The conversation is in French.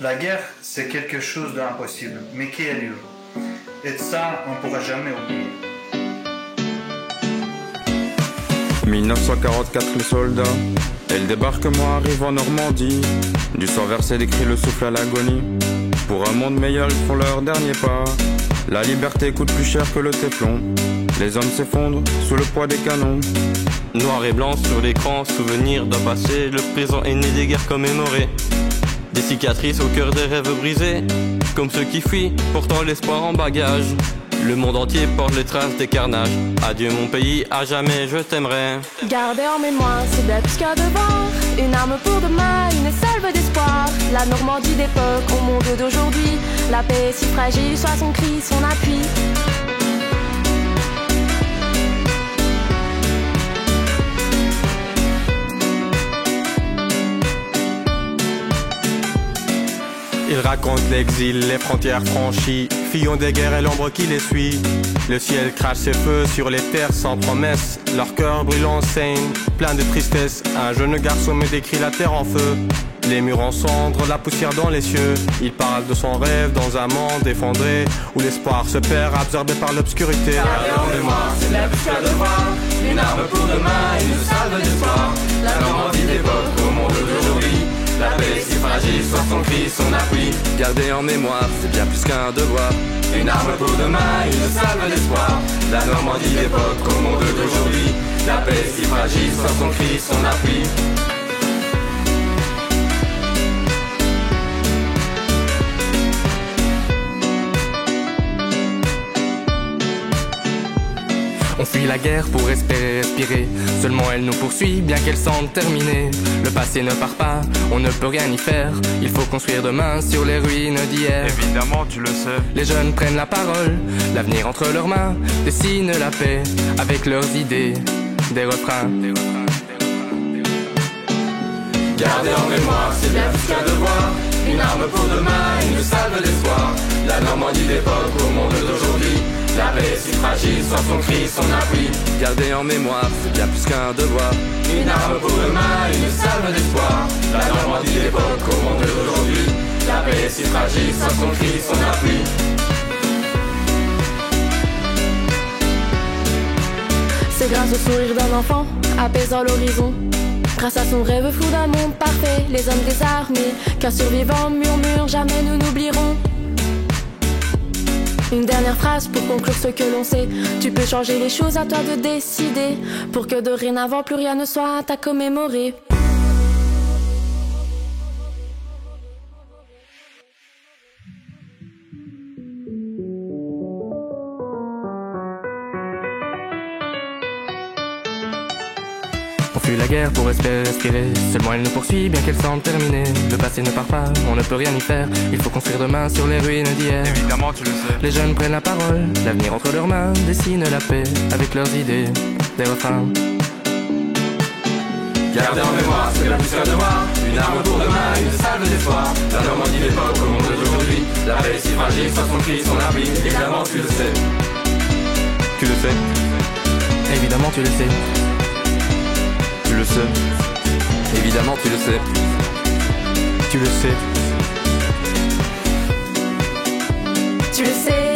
La guerre, c'est quelque chose d'impossible, mais qui est dur. Et ça, on ne pourra jamais oublier. 1944, les soldats et le débarquement arrive en Normandie. Du sang versé décrit le souffle à l'agonie. Pour un monde meilleur, ils font leur dernier pas. La liberté coûte plus cher que le téflon. Les hommes s'effondrent sous le poids des canons. Noir et blanc sur l'écran, souvenir d'un passé. Le présent est né des guerres commémorées. Des cicatrices au cœur des rêves brisés. Comme ceux qui fuient, portant l'espoir en bagage. Le monde entier porte les traces des carnages. Adieu mon pays, à jamais je t'aimerai. Gardez en mémoire, c'est bien plus qu'un devoir. Une arme pour demain, une salve d'espoir. La Normandie d'époque au monde d'aujourd'hui. La paix est si fragile, soit son cri, son appui. Ils racontent l'exil, les frontières franchies, fillons des guerres et l'ombre qui les suit. Le ciel crache ses feux sur les terres sans promesse. Leur cœur brûlant saigne, plein de tristesse. Un jeune garçon me décrit la terre en feu. Les murs en cendres, la poussière dans les cieux. Il parle de son rêve dans un monde effondré, où l'espoir se perd absorbé par l'obscurité. Gardez en mémoire, c'est bien plus qu'un devoir. Une arme pour demain, une salve d'espoir. La Normandie d'époque au monde d'aujourd'hui. La paix est si fragile, soit son cri, son appui. Gardez en mémoire, c'est bien plus qu'un devoir. Une arme pour demain, une salve d'espoir. La Normandie d'époque au monde d'aujourd'hui. La paix est si fragile, soit son cri, son appui. On fuit la guerre pour espérer respirer. Seulement elle nous poursuit, bien qu'elle semble terminée. Le passé ne part pas, on ne peut rien y faire. Il faut construire demain sur les ruines d'hier. Évidemment, tu le sais. Les jeunes prennent la parole, l'avenir entre leurs mains. Dessinent la paix avec leurs idées, des refrains. Gardez en mémoire, c'est bien plus qu'un devoir. Une arme pour demain, une salve d'espoir. La Normandie d'époque au monde d'aujourd'hui. La paix est si fragile, soit son cri, son appui. Gardez en mémoire, c'est bien plus qu'un devoir. Une arme pour demain, une salve d'espoir. La Normandie d'époque au monde d'aujourd'hui. La paix est si fragile, soit son cri, son appui. C'est grâce au sourire d'un enfant, apaisant l'horizon. Grâce à son rêve fou d'un monde parfait, les hommes désarmés, qu'un survivant murmure, jamais nous n'oublierons. Une dernière phrase pour conclure ce que l'on sait. Tu peux changer les choses, à toi de décider. Pour que dorénavant plus rien ne soit à commémorer. On fuit la guerre pour espérer respirer. Seulement elle nous poursuit, bien qu'elle semble terminée. Le passé ne part pas, on ne peut rien y faire. Il faut construire demain sur les ruines d'hier. Évidemment, tu le sais. Les jeunes prennent la parole, l'avenir entre leurs mains. Dessinent la paix avec leurs idées, des refrains. Gardez en mémoire, c'est bien plus qu'un devoir. Une arme pour demain, une salve d'espoir. La Normandie d'époque au monde d'aujourd'hui. La paix est si fragile, soit son cri, son appui. Évidemment tu le sais. Tu le sais, Évidemment tu le sais. tu le sais. Évidemment tu le sais. Tu le sais. Tu le sais.